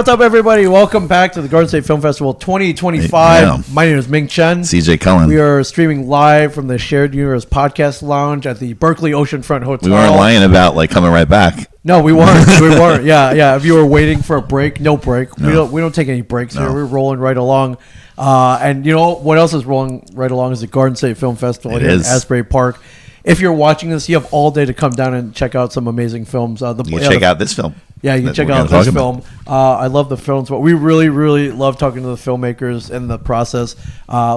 what's up, everybody? Welcome back to the Garden State Film Festival 2025. Yeah. My name is Ming Chen. CJ Cullen. We are streaming live from the Shared Universe Podcast Lounge at the Berkeley Oceanfront Hotel. We weren't lying about coming right back. No, we weren't. We weren't. Yeah. If you were waiting for a break, no break. No. We don't take any breaks here. We're rolling right along. And you know what else is rolling right along is the Garden State Film Festival here in Asbury Park. If you're watching this, you have all day to come down and check out some amazing films. You can check out this film. Yeah, you can check out this film. I love the films, but we really, really love talking to the filmmakers in the process.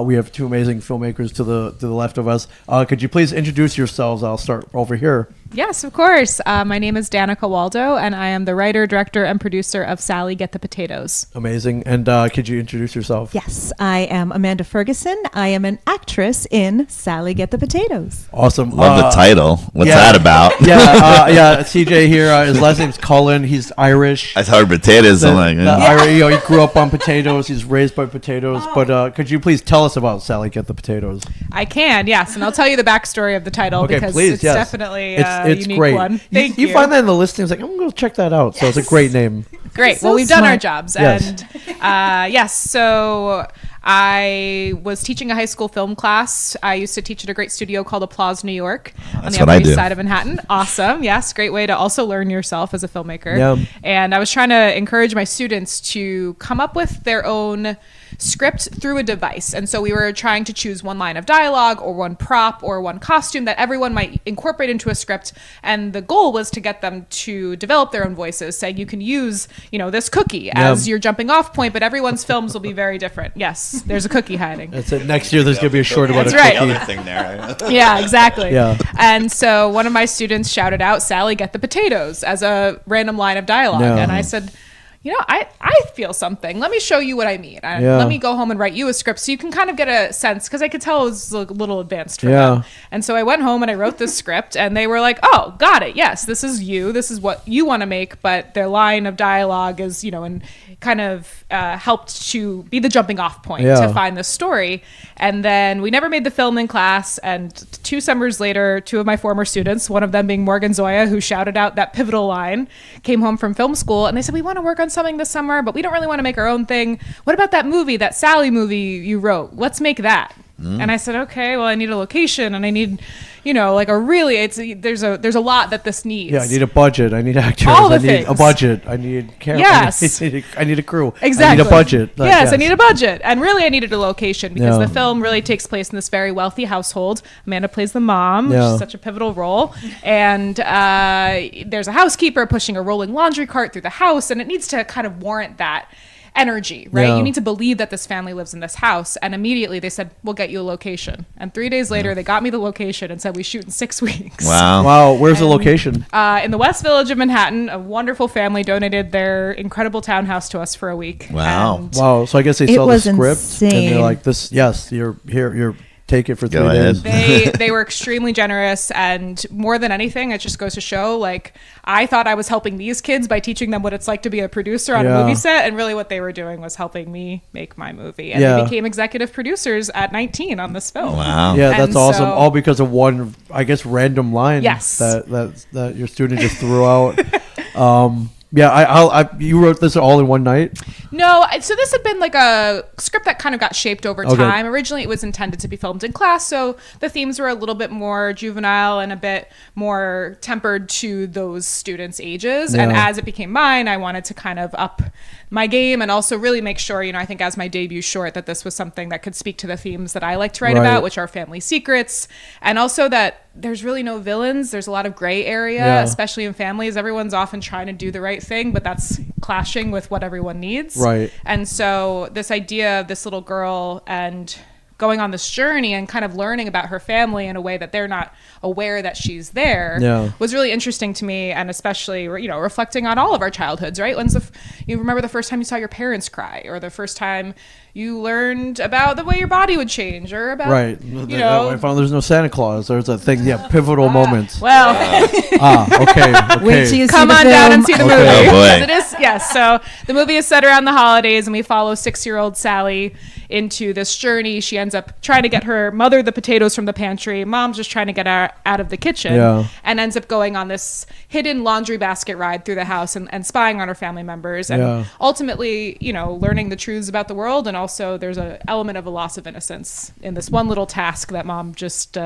We have two amazing filmmakers to the left of us. Could you please introduce yourselves? I'll start over here. Yes, of course. My name is Danica Waldo, and I am the writer, director, and producer of Sally Get the Potatoes. Amazing. And could you introduce yourself? Yes, I am Amanda Ferguson. I am an actress in Sally Get the Potatoes. Awesome. Love the title. What's that about? CJ here. His last name's Cullen. He's Irish. I heard potatoes. He grew up on potatoes. He's raised by potatoes. But could you please tell us about Sally Get the Potatoes? I can, yes. And I'll tell you the backstory of the title because it's definitely a unique great. One. Thank you. You find that in the listings, like, I'm going to check that out. Yes. So it's a great name. Great. So well, we've done our jobs. Yes. And so I was teaching a high school film class. I used to teach at a great studio called Applause New York on the Upper East Side of Manhattan. Awesome. Yes. Great way to also learn yourself as a filmmaker. Yeah. And I was trying to encourage my students to come up with their own script through a device. And so we were trying to choose one line of dialogue or one prop or one costume that everyone might incorporate into a script. And the goal was to get them to develop their own voices, saying you can use, this cookie as your jumping off point, but everyone's films will be very different. Yes, there's a cookie hiding. That's it. Next year there's going to be a short about a cookie. That's right. Thing there. Yeah, exactly. Yeah. And so one of my students shouted out, "Sally, get the potatoes," as a random line of dialogue. Yeah. And I said, I feel something. Let me show you what I mean. Let me go home and write you a script so you can kind of get a sense, because I could tell it was a little advanced for them. And so I went home and I wrote this script, and they were like, "Oh, got it. Yes, this is you. This is what you want to make." But their line of dialogue is, and kind of helped to be the jumping off point to find this story. And then we never made the film in class. And 2 summers later, 2 of my former students, one of them being Morgan Zoya, who shouted out that pivotal line, came home from film school, and they said, "We want to work on something this summer, but we don't really want to make our own thing. What about that movie, that Sally movie you wrote? Let's make that." And I said, "Okay, well, I need a location, and I need, there's a lot that this needs." Yeah, I need a budget. I need actors. All the I need things. a budget. I need cameras. Yes. I need a crew. Exactly. I need a budget. Yes, I need a budget. And really, I needed a location because the film really takes place in this very wealthy household. Amanda plays the mom, which is such a pivotal role. And there's a housekeeper pushing a rolling laundry cart through the house, and it needs to kind of warrant that energy, right? You need to believe that this family lives in this house. And immediately they said, "We'll get you a location." And 3 days later, they got me the location and said, "We shoot in 6 weeks." Wow. Where's the location? In the West Village of Manhattan. A wonderful family donated their incredible townhouse to us for a week. Wow. And So I guess they saw the script insane. and they're like, "This, yes, you're here. You're take it for 3 days." They were extremely generous, and more than anything, it just goes to show, I thought I was helping these kids by teaching them what it's like to be a producer on a movie set, and really what they were doing was helping me make my movie. And they became executive producers at 19 on this film. Wow. Yeah, that's awesome. All because of one, I guess, random line that your student just threw out. You wrote this all in one night? No, so this had been like a script that kind of got shaped over time. Originally, it was intended to be filmed in class, so the themes were a little bit more juvenile and a bit more tempered to those students' ages. And as it became mine, I wanted to kind of up my game and also really make sure, I think as my debut short, that this was something that could speak to the themes that I like to write about, which are family secrets, and also that there's really no villains. There's a lot of gray area, especially in families. Everyone's often trying to do the right thing, but that's clashing with what everyone needs. Right. And so this idea of this little girl and going on this journey and kind of learning about her family in a way that they're not aware that she's there was really interesting to me. And especially, reflecting on all of our childhoods, right? When's you remember the first time you saw your parents cry, or the first time you learned about the way your body would change, or about, I found there's no Santa Claus. There's a thing, pivotal moments. Well, okay. Wait till you come see on the down film. and see the movie. Oh, boy. It is, yes. So the movie is set around the holidays, and we follow 6-year-old Sally into this journey. She ends up trying to get her mother the potatoes from the pantry. Mom's just trying to get her out of the kitchen, and ends up going on this hidden laundry basket ride through the house and spying on her family members, and ultimately, learning the truths about the world. And also there's an element of a loss of innocence in this one little task that Mom just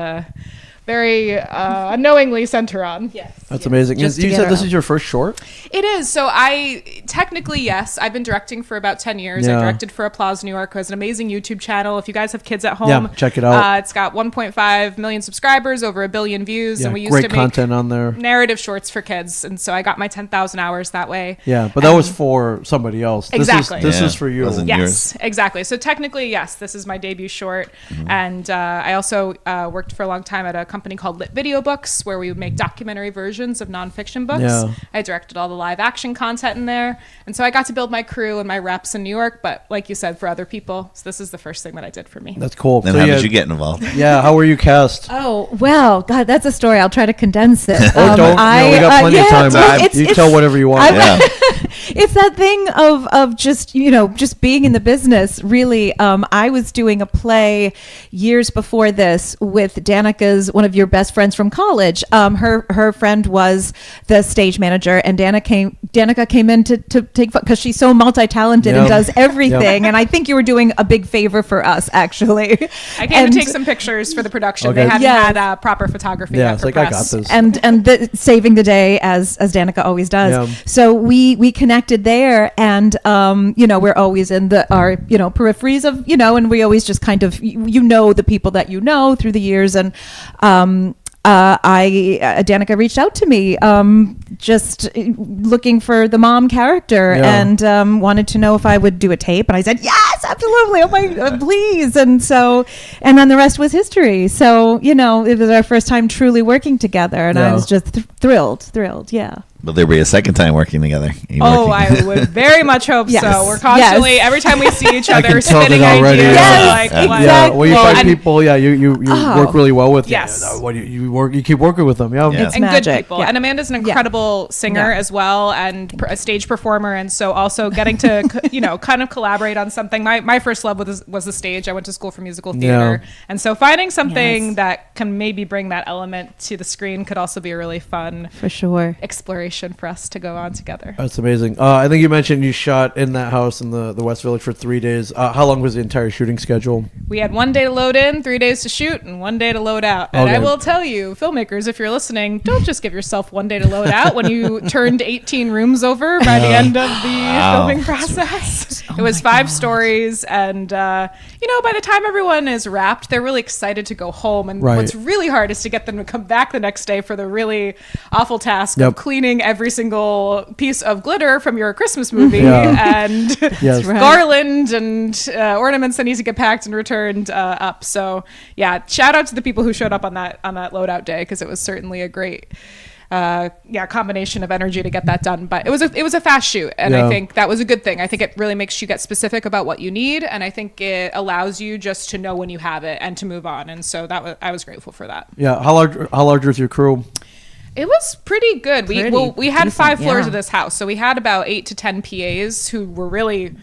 very unknowingly sent her on. Yes. That's amazing. You said this is your first short? It is. So yes, I've been directing for about 10 years. I directed for Applause New York, who has an amazing YouTube channel. If you guys have kids at home, check it out. It's got 1.5 million subscribers, over 1 billion views. And we used to make content on there. Narrative shorts for kids. And so I got my 10,000 hours that way. Yeah, but that was for somebody else. Exactly. This is for you. Yes, exactly. So technically, yes, this is my debut short. Mm-hmm. And I also worked for a long time at a company called Lit Video Books, where we would make documentary versions of nonfiction books. Yeah. I directed all the live action content in there. And so I got to build my crew and my reps in New York. But like you said, for other people, so this is the first thing that I did for me. That's cool. And how did you get involved? Yeah, how were you cast? Oh, well, God, that's a story. I'll try to condense it. We got plenty of time. You tell whatever you want. It's that thing of just being in the business. Really, I was doing a play years before this with Danica's, one of your best friends from college. Her friend was the stage manager, and Danica came in to take, because she's so multi-talented and does everything. And I think you were doing a big favor for us, actually. I came to take some pictures for the production. Okay. They hadn't had proper photography. Yeah, it's like press. I got this. And saving the day as Danica always does. Yeah. So we connected there, and we're always in our peripheries of and we always just kind of the people that through the years. And Danica reached out to me just looking for the mom character, and wanted to know if I would do a tape, and I said yes, absolutely, oh my please. And then the rest was history. So it was our first time truly working together, and I was just thrilled. Will there be a second time working together? I would very much hope so. We're constantly, every time we see each other, spinning ideas. Yes, exactly. Yeah, well, you find people, you work really well with. Yes. You keep working with them. Yeah. It's magic. Good people. Yeah. And Amanda's an incredible singer as well, and a stage performer. And so also getting to, kind of collaborate on something. My first love was the stage. I went to school for musical theater. And so finding something that can maybe bring that element to the screen could also be a really fun, for sure, exploration for us to go on together. That's amazing. I think you mentioned you shot in that house in the West Village for 3 days. How long was the entire shooting schedule? We had 1 day to load in, 3 days to shoot, and 1 day to load out. And I will tell you, filmmakers, if you're listening, don't just give yourself 1 day to load out when you turned 18 rooms over by the end of the filming process. It was 5 stories, and by the time everyone is wrapped, they're really excited to go home. And what's really hard is to get them to come back the next day for the really awful task of cleaning every single piece of glitter from your Christmas movie and garland and ornaments that need to get packed and returned up. So shout out to the people who showed up on that loadout day, because it was certainly a great combination of energy to get that done. But it was a fast shoot, and I think that was a good thing. I think it really makes you get specific about what you need, and I think it allows you just to know when you have it and to move on. And so I was grateful for that. Yeah. How large was your crew? It was pretty good. We had 5 floors of this house, so we had about 8 to 10 PAs who were really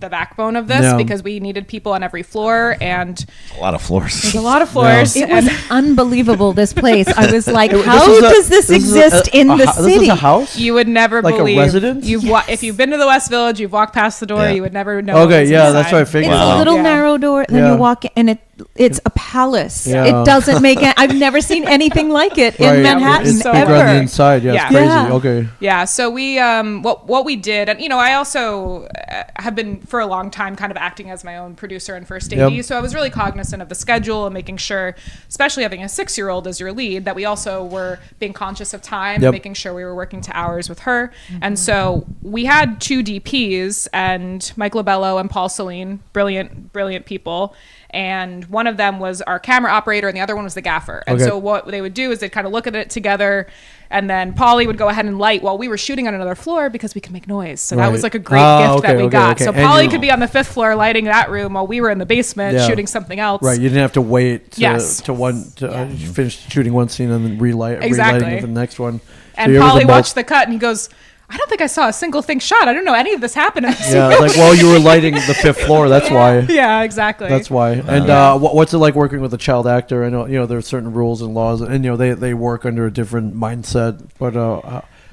the backbone of this, because we needed people on every floor, and a lot of floors. There's a lot of floors. It was unbelievable, this place. I was like, how does this exist in the city? This is a house? You would never believe. A residence? If you've been to the West Village, you've walked past the door, you would never know. Okay, that's what I figured. It's a little narrow door, and then you walk in, and it's a palace. It doesn't make it. I've never seen anything like it in Manhattan it's ever. On the inside, it's crazy. Okay. Yeah. So we what we did, and I also have been for a long time kind of acting as my own producer and first AD. So I was really cognizant of the schedule and making sure, especially having a 6-year-old as your lead, that we also were being conscious of time, and making sure we were working to hours with her. Mm-hmm. And so we had 2 DPs, and Mike Lobello and Paul Celine, brilliant people. And one of them was our camera operator, and the other one was the gaffer. And so what they would do is they'd kind of look at it together, and then Polly would go ahead and light while we were shooting on another floor, because we could make noise. So that was like a great gift that we got. So Polly could be on the 5th floor lighting that room while we were in the basement shooting something else. Right, you didn't have to wait to finish shooting one scene and then relighting for the next one. And Polly watched the cut, and he goes, I don't think I saw a single thing shot. I don't know any of this happened in the Yeah, like while you were lighting the 5th floor. That's why. Yeah, exactly. That's why. And what's it like working with a child actor? I know there are certain rules and laws, and they work under a different mindset. But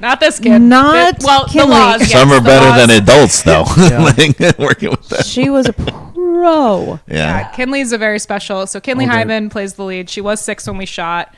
not this kid. Well, the laws. Yes, Some are the better laws. than adults, though. Yeah. Like, working with that. she was a pro. Yeah. Kinley's a very special. So Kinley Hyman plays the lead. She was 6 when we shot.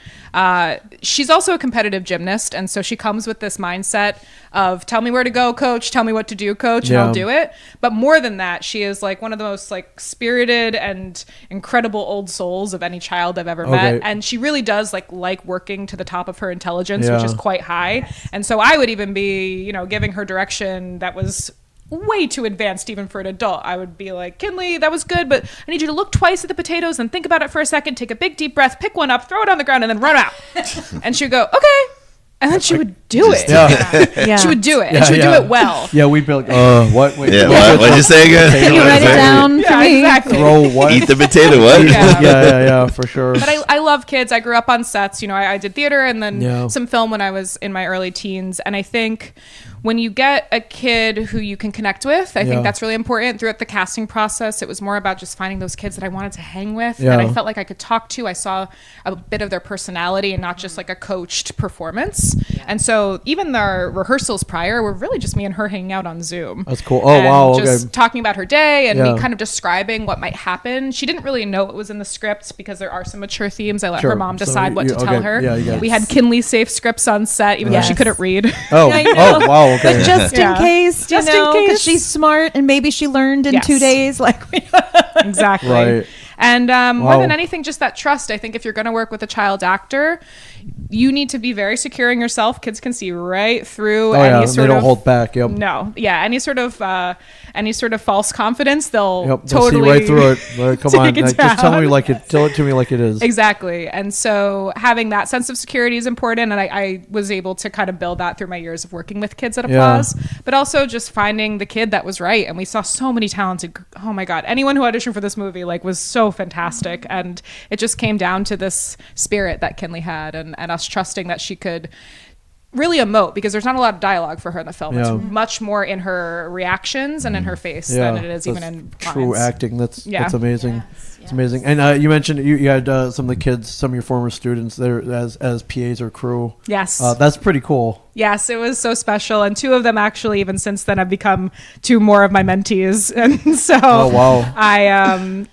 She's also a competitive gymnast, and so she comes with this mindset of "Tell me where to go, coach. Tell me what to do, coach, and I'll do it." But more than that, she is like one of the most like spirited and incredible old souls of any child I've ever met, and she really does like working to the top of her intelligence, which is quite high. And so I would even be, giving her direction that was way too advanced even for an adult. I would be like, Kinley, that was good, but I need you to look twice at the potatoes and think about it for a second, take a big deep breath, pick one up, throw it on the ground, and then run out. And she'd go, okay. And then she would do it. Yeah. She would do it. And she would do it well. Yeah, we'd be like, what? Wait, Yeah, what'd you say again? Can you write it down for me? Exactly. Throw what? Eat the potato, what? Yeah, for sure. But I love kids. I grew up on sets. I did theater and then some film when I was in my early teens. And I think when you get a kid who you can connect with, I think that's really important. Throughout the casting process, it was more about just finding those kids that I wanted to hang with, that I felt like I could talk to. I saw a bit of their personality and not just like a coached performance. And so even our rehearsals prior were really just me and her hanging out on Zoom. That's cool. Oh, wow. Just talking about her day and me kind of describing what might happen. She didn't really know what was in the scripts because there are some mature themes. I let her mom decide what to tell her. Yeah. We had Kinley safe scripts on set, even though she couldn't read. Oh, wow. Okay. But just in case, Just in case. because she's smart and maybe she learned in 2 days. Exactly. Right. And more than anything, just that trust. I think if you're going to work with a child actor, you need to be very secure in yourself. Kids can see right through any sort of... they don't hold back. Yep. No. Yeah. Any sort of false confidence, they'll they'll totally... see right through it. Like, come on. Just tell it to me like it is. Exactly. And so having that sense of security is important. And I was able to kind of build that through my years of working with kids at Applause, but also just finding the kid that was right. And we saw so many talented... Oh my God. Anyone who auditioned for this movie was so fantastic. And it just came down to this spirit that Kinley had and us trusting that she could really emote, because there's not a lot of dialogue for her in the film. It's much more in her reactions and in her face than it is even in true lines. acting. That's amazing. It's amazing. And you mentioned you had some of the kids, some of your former students there as PAs or crew. Yes. That's pretty cool. Yes, it was so special. And 2 of them actually, even since then, have become 2 more of my mentees. And so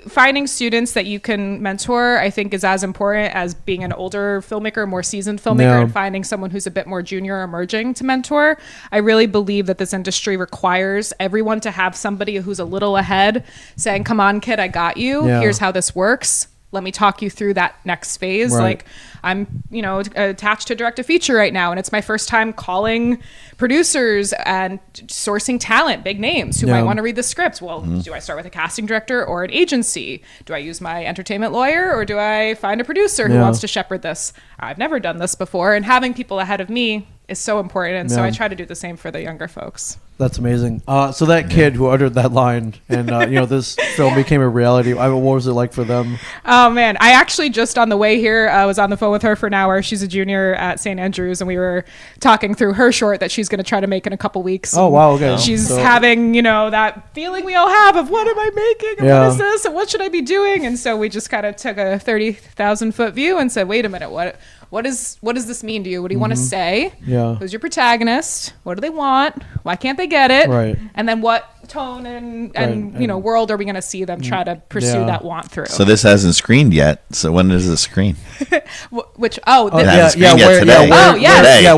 finding students that you can mentor, I think, is as important as being an older filmmaker, more seasoned filmmaker, and finding someone who's a bit more junior or emerging to mentor. I really believe that this industry requires everyone to have somebody who's a little ahead saying, come on, kid, I got you. Here's how this works. Let me talk you through that next phase. Right. Like, I'm, attached to direct a feature right now, and it's my first time calling producers and sourcing talent, big names who might want to read the scripts. Well, do I start with a casting director or an agency? Do I use my entertainment lawyer, or do I find a producer who wants to shepherd this? I've never done this before, and having people ahead of me is so important. And so I try to do the same for the younger folks. That's amazing. So that kid who uttered that line and, this film became a reality. What was it like for them? Oh, man. I actually just on the way here was on the phone with her for an hour. She's a junior at St. Andrews, and we were talking through her short that she's going to try to make in a couple weeks. Oh, wow. Okay. She's having, that feeling we all have of what am I making? And what is this? And what should I be doing? And so we just kind of took a 30,000 foot view and said, wait a minute, what does this mean to you? What do you want to say? Yeah. Who's your protagonist? What do they want? Why can't they get it? Right. And then what tone and world are we going to see them try to pursue that want through? So this hasn't screened yet. So when does it screen? Where and when?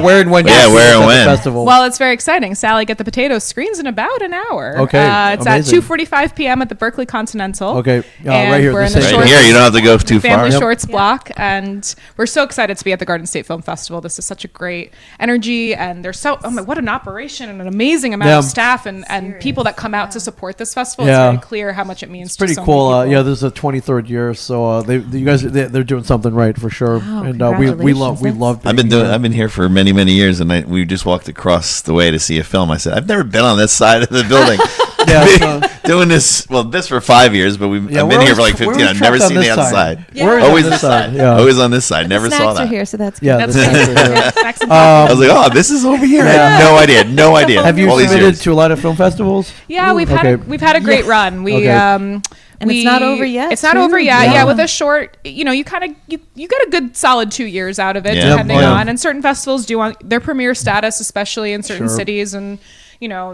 Where and when? Festival. Well, it's very exciting. Sally Get the Potatoes screens in about an hour. Okay, it's amazing. at 2:45 p.m. at the Berkeley Continental. Okay, and right here. We're in the Right here. You don't have to go too far. Family Shorts block, and we're so excited to be at the Garden State Film Festival. This is such a great energy, and there's what an operation and an amazing amount of staff and people that come out to support this festival. It's very clear how much it means. It's pretty to so cool. many people. This is the 23rd year, so they're doing something right for sure. Oh, and we love. I've been here for many years, and we just walked across the way to see a film. I said, I've never been on this side of the building. doing this. Well, this for 5 years, but I've been here for like 15. I've never seen the outside. Always this side. Yeah. Always on this side. Never saw that. Are here, so that's good. Yeah, That's good. Snacks and I was like, oh, this is over here. I had no idea. No idea. Have you All these submitted years. to a lot of film festivals? Yeah, we've had a great run. We And it's not over yet. It's not over yet. Yeah, with a short, you kind of you get a good solid 2 years out of it, depending on. And certain festivals do want their premiere status, especially in certain cities, and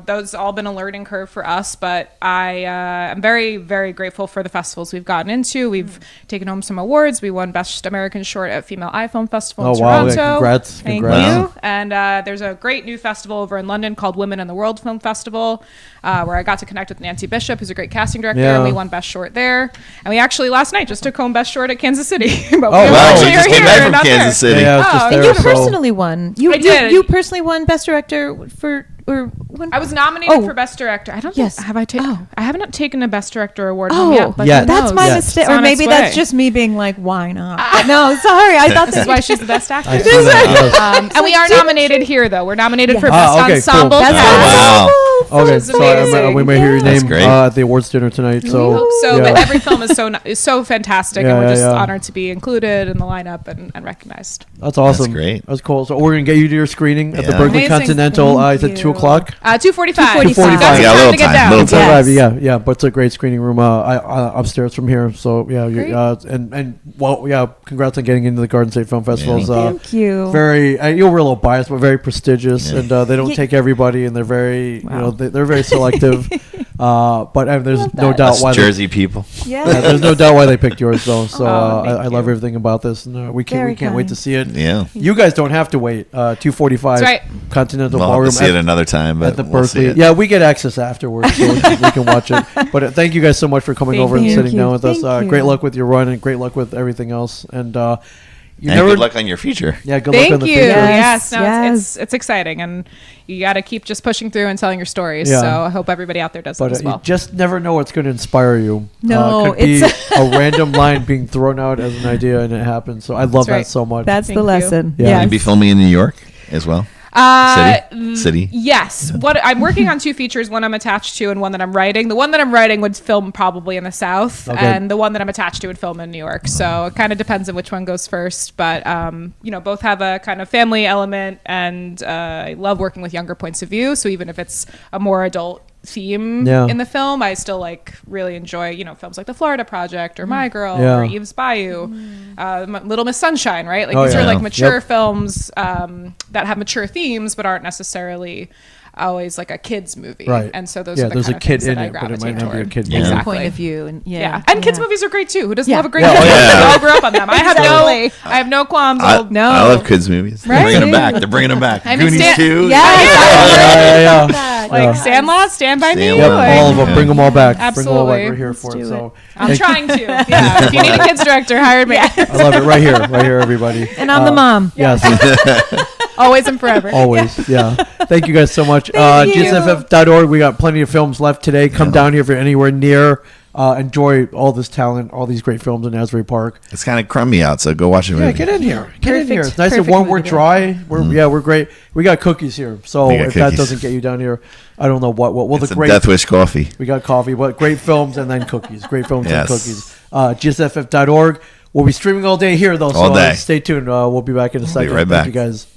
those all been a learning curve for us. But I'm very, very grateful for the festivals we've gotten into. We've taken home some awards. We won Best American Short at Female Eye Film Festival in Toronto. Yeah, congrats. Thank you. And there's a great new festival over in London called Women in the World Film Festival, where I got to connect with Nancy Bishop, who's a great casting director, and we won Best Short there. And we actually last night just took home Best Short at Kansas City. But we just came back from Kansas City. Yeah, and you personally won. I did. You personally won Best Director for. When? I was nominated for Best Director. I don't know. Have I taken? I haven't taken a Best Director award home yet. But that's my mistake, or maybe that's just me being like, why not? No, sorry, I thought this is why she's the best actor. And we are nominated here, though. We're nominated for Best Ensemble. Cool. Wow. Okay, so we may hear your name at the awards dinner tonight. So we hope so. But every film is so fantastic, and we're just honored to be included in the lineup and recognized. That's awesome. That's great. That's cool. So we're gonna get you to your screening at the Berkeley Amazing. Continental. Is it 2:00? 2:45. 2:45. You got a little time. Little time. Yeah. But it's a great screening room upstairs from here. So congrats on getting into the Garden State Film Festivals. Thank you. Very, you're a little biased, but very prestigious, and they don't take everybody, and they're very, they're very selective. But there's no doubt why Jersey people. there's no doubt why they picked yours though. So I love everything about this, and we can't wait to see it. Yeah, you guys don't have to wait. 2:45. Right. Continental We'll Ballroom. see it another time, but at the we'll see Berkeley. it. Yeah, we get access afterwards, so we can watch it. But thank you guys so much for coming over and sitting down with us. Great luck with your run, and great luck with everything else. And good luck on your feature. Yeah, good luck on the Thank you. feature. Yes. It's exciting, and you got to keep just pushing through and telling your stories. Yeah. So I hope everybody out there does that as well. You just never know what's going to inspire you. No, could be a random line being thrown out as an idea, and it happens. So I love that so much. That's the lesson. Yeah. Will you be filming in New York as well? City. Yes. What I'm working on 2 features, one I'm attached to and one that I'm writing. The one that I'm writing would film probably in the South, and the one that I'm attached to would film in New York. So it kind of depends on which one goes first. But both have a kind of family element, and I love working with younger points of view. So even if it's a more adult theme in the film, I still really enjoy films like The Florida Project or My Girl or Eve's Bayou, Little Miss Sunshine, right? These are mature films that have mature themes but aren't necessarily always like a kid's movie, right? And so those are the there's kind a of kid things in that I it, but it gravitate might not be a toward. kid Exactly. movie. Point of view, and and kids movies are great too. Who doesn't love a great Yeah. kid movie? Yeah. We all grew up on them. I have no qualms. I love kids movies. Right? They're bringing them back. They're bringing them back. I mean, Goonies 2. Sandlot, Stand By Me. Yep, all of them. Bring them all back. Absolutely. Bring them all back. We're here for it. So I'm trying to. Yeah. If you need a kids director, hire me. I love it. Right here, everybody. And I'm the mom. Yes. Always and forever. Always, yeah. Thank you guys so much. Thank you. GSFF.org. We got plenty of films left today. Come down here if you're anywhere near. Enjoy all this talent, all these great films in Asbury Park. It's kind of crummy out, so go watch a movie. Yeah, get in here. Get in here. It's nice and Perfect warm. We're movie. dry. We're great. We got cookies here. So if that cookies. doesn't get you down here, I don't know what. Well, It's the a great Death Wish coffee. We got coffee, but great films and then cookies. Great films and Yes. cookies. GSFF.org. We'll be streaming all day here, though. All So day. stay tuned. We'll be back in a second. right Thank back. you guys.